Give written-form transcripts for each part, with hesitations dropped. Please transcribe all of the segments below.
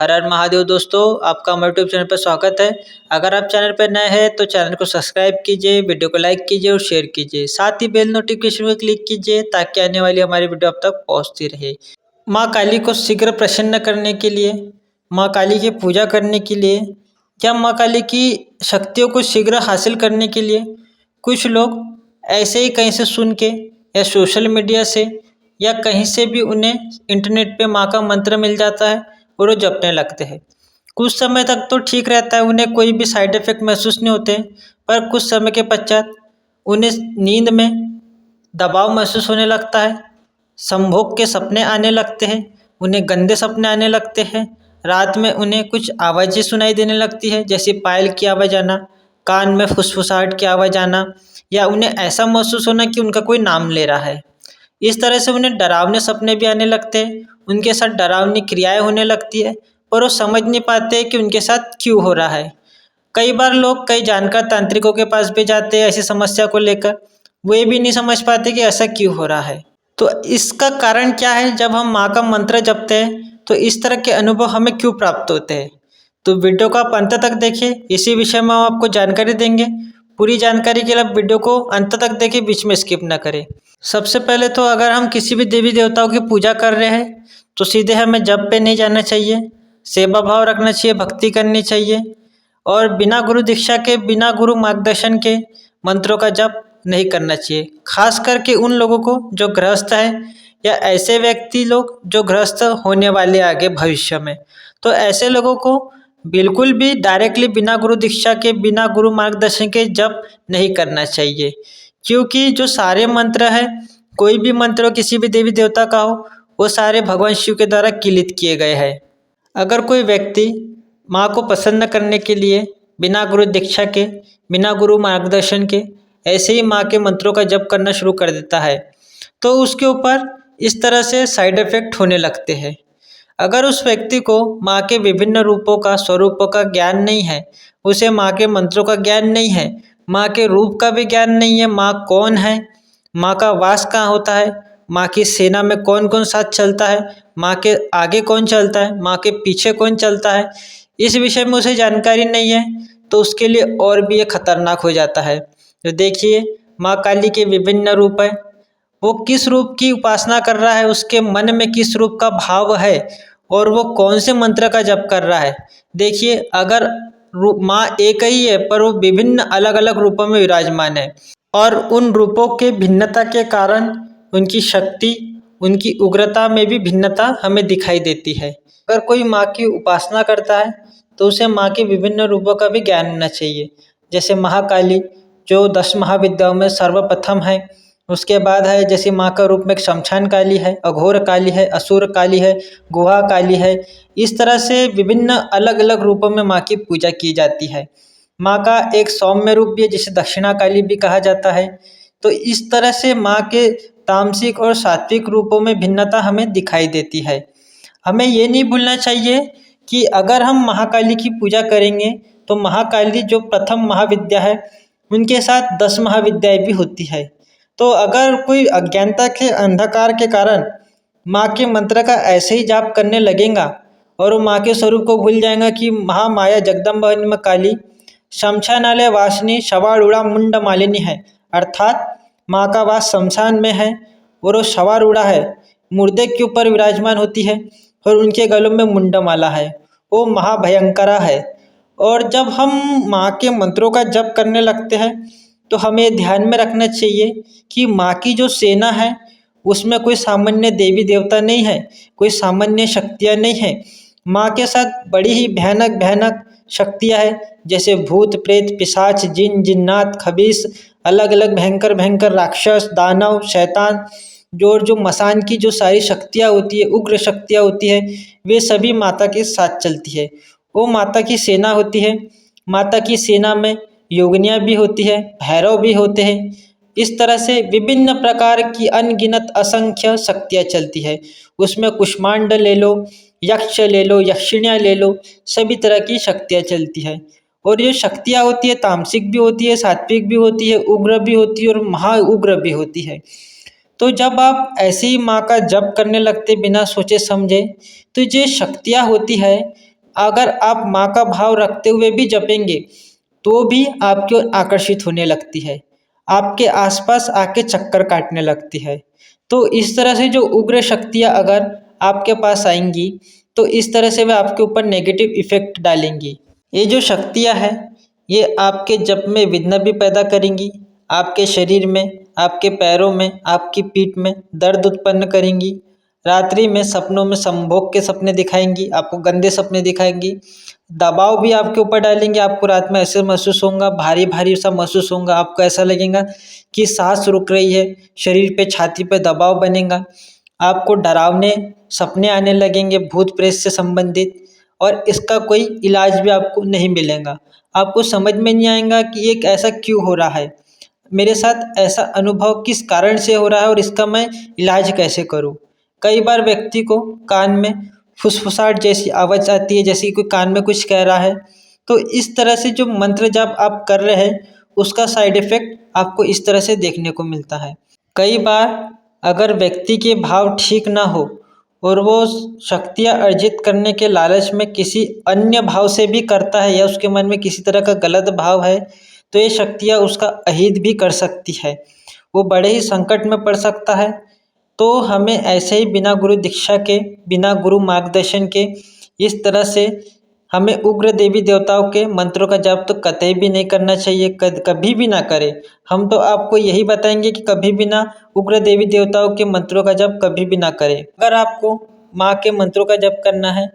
हर हर महादेव दोस्तों, आपका हमारे यूट्यूब चैनल पर स्वागत है। अगर आप चैनल पर नए हैं तो चैनल को सब्सक्राइब कीजिए, वीडियो को लाइक कीजिए और शेयर कीजिए। साथ ही बेल नोटिफिकेशन पर क्लिक कीजिए ताकि आने वाली हमारी वीडियो आप तक पहुंचती रहे। माँ काली को शीघ्र प्रसन्न करने के लिए, माँ काली की पूजा करने के लिए या माँ काली की शक्तियों को शीघ्र हासिल करने के लिए कुछ लोग ऐसे ही कहीं से सुन के या सोशल मीडिया से या कहीं से भी उन्हें इंटरनेट पे माँ का मंत्र मिल जाता है और वो जपने लगते हैं। कुछ समय तक तो ठीक रहता है, उन्हें कोई भी साइड इफेक्ट महसूस नहीं होते, पर कुछ समय के पश्चात उन्हें नींद में दबाव महसूस होने लगता है, संभोग के सपने आने लगते हैं, उन्हें गंदे सपने आने लगते हैं। रात में उन्हें कुछ आवाज़ें सुनाई देने लगती है, जैसे पायल की आवाज़ आना, कान में फुसफुसाहट की आवाज़ आना, या उन्हें ऐसा महसूस होना कि उनका कोई नाम ले रहा है। इस तरह से उन्हें डरावने सपने भी आने लगते हैं, उनके साथ डरावनी क्रियाएं होने लगती है, पर वो समझ नहीं पाते कि उनके साथ क्यों हो रहा है। कई बार लोग कई जानकार तांत्रिकों के पास भी जाते हैं ऐसी समस्या को लेकर, वे भी नहीं समझ पाते कि ऐसा क्यों हो रहा है। तो इसका कारण क्या है? जब हम माँ का मंत्र जपते हैं तो इस तरह के अनुभव हमें क्यों प्राप्त होते हैं? तो वीडियो को आप अंत तक देखिए, इसी विषय में हम आपको जानकारी देंगे। पूरी जानकारी के लिए आप वीडियो को अंत तक देखिए, बीच में स्किप ना करें। सबसे पहले तो अगर हम किसी भी देवी देवताओं की पूजा कर रहे हैं तो सीधे हमें जप पे नहीं जाना चाहिए, सेवा भाव रखना चाहिए, भक्ति करनी चाहिए और बिना गुरु दीक्षा के, बिना गुरु मार्गदर्शन के मंत्रों का जप नहीं करना चाहिए। खास करके उन लोगों को जो गृहस्थ है या ऐसे व्यक्ति लोग जो गृहस्थ होने वाले आगे भविष्य में, तो ऐसे लोगों को बिल्कुल भी डायरेक्टली बिना गुरु दीक्षा के, बिना गुरु मार्गदर्शन के जप नहीं करना चाहिए। क्योंकि जो सारे मंत्र हैं, कोई भी मंत्र हो किसी भी देवी देवता का हो, वो सारे भगवान शिव के द्वारा किलित किए गए हैं। अगर कोई व्यक्ति माँ को प्रसन्न करने के लिए बिना गुरु दीक्षा के, बिना गुरु मार्गदर्शन के ऐसे ही माँ के मंत्रों का जप करना शुरू कर देता है तो उसके ऊपर इस तरह से साइड इफेक्ट होने लगते हैं। अगर उस व्यक्ति को माँ के विभिन्न रूपों का, स्वरूपों का ज्ञान नहीं है, उसे माँ के मंत्रों का ज्ञान नहीं है, माँ के रूप का भी ज्ञान नहीं है, माँ कौन है, माँ का वास कहाँ होता है, माँ की सेना में कौन कौन साथ चलता है, माँ के आगे कौन चलता है, माँ के पीछे कौन चलता है, इस विषय में उसे जानकारी नहीं है तो उसके लिए और भी ये खतरनाक हो जाता है। तो देखिए, माँ काली के विभिन्न रूप है, वो किस रूप की उपासना कर रहा है, उसके मन में किस रूप का भाव है और वो कौन से मंत्र का जप कर रहा है। देखिए, अगर माँ एक ही है पर वो विभिन्न अलग अलग रूपों में विराजमान है और उन रूपों के भिन्नता के कारण उनकी शक्ति, उनकी उग्रता में भी भिन्नता हमें दिखाई देती है। अगर कोई माँ की उपासना करता है तो उसे माँ के विभिन्न रूपों का भी ज्ञान होना चाहिए। जैसे महाकाली जो 10 महाविद्याओं में सर्वप्रथम है, उसके बाद है जैसे माँ का रूप में एक शमशान काली है, अघोर काली है, असुर काली है, गुहा काली है। इस तरह से विभिन्न अलग अलग रूपों में माँ की पूजा की जाती है। माँ का एक सौम्य रूप भी है जिसे दक्षिणा काली भी कहा जाता है। तो इस तरह से माँ के तामसिक और सात्विक रूपों में भिन्नता हमें दिखाई देती है। हमें ये नहीं भूलना चाहिए कि अगर हम महाकाली की पूजा करेंगे तो महाकाली जो प्रथम महाविद्या है उनके साथ 10 महाविद्याएं भी होती है। तो अगर कोई अज्ञानता के अंधकार के कारण माँ के मंत्र का ऐसे ही जाप करने लगेगा और वो माँ के स्वरूप को भूल जाएगा कि महामाया जगदम्बा काली शमशानालय वासिनी शवारूढ़ा मुंड मालिनी है, अर्थात माँ का वास शमशान में है और वो शवारूढ़ा है, मुर्दे के ऊपर विराजमान होती है और उनके गलों में मुंडमाला है, वो महाभयंकरा है। और जब हम माँ के मंत्रों का जप करने लगते हैं तो हमें ध्यान में रखना चाहिए कि माँ की जो सेना है उसमें कोई सामान्य देवी देवता नहीं है, कोई सामान्य शक्तियाँ नहीं है। माँ के साथ बड़ी ही भयानक भयानक शक्तियाँ हैं, जैसे भूत प्रेत पिशाच जिन जिन्नात खबीस, अलग अलग भयंकर भयंकर राक्षस दानव शैतान, जो मसान की जो सारी शक्तियाँ होती है, उग्र शक्तियाँ होती है, वे सभी माता के साथ चलती है। वो माता की सेना होती है। माता की सेना में योगिनियाँ भी होती है, भैरव भी होते हैं। इस तरह से विभिन्न प्रकार की अनगिनत असंख्य शक्तियाँ चलती है। उसमें कुष्मांड ले लो, यक्ष ले लो, यक्षिणियाँ ले लो, सभी तरह की शक्तियाँ चलती है। और ये शक्तियाँ होती है तामसिक भी होती है, सात्विक भी होती है, उग्र भी होती है और महाउग्र भी होती है। तो जब आप ऐसे ही माँ का जप करने लगते बिना सोचे समझे, तो ये शक्तियाँ होती है अगर आप माँ का भाव रखते हुए भी जपेंगे तो भी आपकी ओर आकर्षित होने लगती है, आपके आसपास आके चक्कर काटने लगती है। तो इस तरह से जो उग्र शक्तियाँ अगर आपके पास आएंगी तो इस तरह से वे आपके ऊपर नेगेटिव इफेक्ट डालेंगी। ये जो शक्तियाँ हैं ये आपके जप में विघ्न भी पैदा करेंगी, आपके शरीर में, आपके पैरों में, आपकी पीठ में दर्द उत्पन्न करेंगी। रात्रि में सपनों में संभोग के सपने दिखाएंगी, आपको गंदे सपने दिखाएंगी, दबाव भी आपके ऊपर डालेंगे। आपको रात में ऐसे महसूस होगा, भारी भारी सा महसूस होगा, आपको ऐसा लगेगा कि सांस रुक रही है, शरीर पे, छाती पे दबाव बनेगा, आपको डरावने सपने आने लगेंगे भूत प्रेत से संबंधित, और इसका कोई इलाज भी आपको नहीं मिलेगा। आपको समझ में नहीं आएगा कि ये ऐसा क्यों हो रहा है, मेरे साथ ऐसा अनुभव किस कारण से हो रहा है और इसका मैं इलाज कैसे करूं। कई बार व्यक्ति को कान में फुसफुसाहट जैसी आवाज़ आती है, जैसे कोई कान में कुछ कह रहा है। तो इस तरह से जो मंत्र जाप आप कर रहे हैं उसका साइड इफ़ेक्ट आपको इस तरह से देखने को मिलता है। कई बार अगर व्यक्ति के भाव ठीक ना हो और वो शक्तियाँ अर्जित करने के लालच में किसी अन्य भाव से भी करता है या उसके मन में किसी तरह का गलत भाव है, तो ये शक्तियाँ उसका अहित भी कर सकती है, वो बड़े ही संकट में पड़ सकता है। तो हमें ऐसे ही बिना गुरु दीक्षा के, बिना गुरु मार्गदर्शन के इस तरह से हमें उग्र देवी देवताओं के मंत्रों का जाप तो कतई भी नहीं करना चाहिए, कभी भी ना करें। हम तो आपको यही बताएंगे कि कभी भी ना उग्र देवी देवताओं के मंत्रों का जाप कभी भी ना करें। अगर आपको माँ के मंत्रों का जाप करना है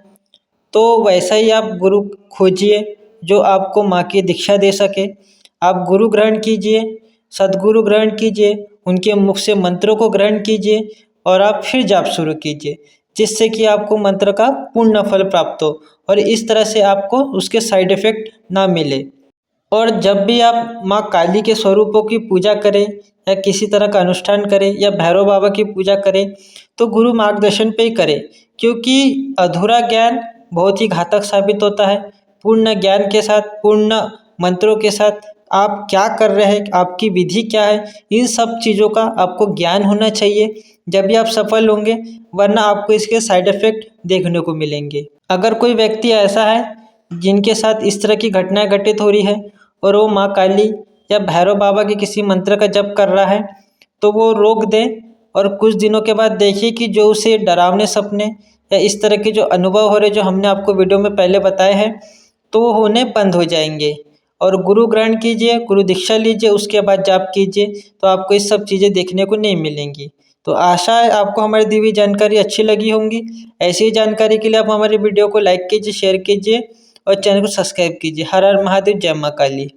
तो वैसा ही आप गुरु खोजिए जो आपको माँ की दीक्षा दे सके। आप गुरु ग्रहण कीजिए, सदगुरु ग्रहण कीजिए, उनके मुख से मंत्रों को ग्रहण कीजिए और आप फिर जाप शुरू कीजिए, जिससे कि आपको मंत्र का पूर्ण फल प्राप्त हो और इस तरह से आपको उसके साइड इफ़ेक्ट ना मिले। और जब भी आप माँ काली के स्वरूपों की पूजा करें या किसी तरह का अनुष्ठान करें या भैरव बाबा की पूजा करें तो गुरु मार्गदर्शन पे ही करें, क्योंकि अधूरा ज्ञान बहुत ही घातक साबित होता है। पूर्ण ज्ञान के साथ, पूर्ण मंत्रों के साथ आप क्या कर रहे हैं, आपकी विधि क्या है, इन सब चीज़ों का आपको ज्ञान होना चाहिए, जब भी आप सफल होंगे, वरना आपको इसके साइड इफ़ेक्ट देखने को मिलेंगे। अगर कोई व्यक्ति ऐसा है जिनके साथ इस तरह की घटनाएं घटित हो रही है और वो माँ काली या भैरव बाबा के किसी मंत्र का जप कर रहा है, तो वो रोक दें और कुछ दिनों के बाद देखिए कि जो उसे डरावने सपने या इस तरह के जो अनुभव हो रहे जो हमने आपको वीडियो में पहले बताए हैं, तो वो होने बंद हो जाएंगे। और गुरु ग्रहण कीजिए, गुरु दीक्षा लीजिए, उसके बाद जाप कीजिए, तो आपको इस सब चीज़ें देखने को नहीं मिलेंगी। तो आशा है आपको हमारी दी हुई जानकारी अच्छी लगी होंगी। ऐसी ही जानकारी के लिए आप हमारी वीडियो को लाइक कीजिए, शेयर कीजिए और चैनल को सब्सक्राइब कीजिए। हर हर महादेव, जय माँ काली।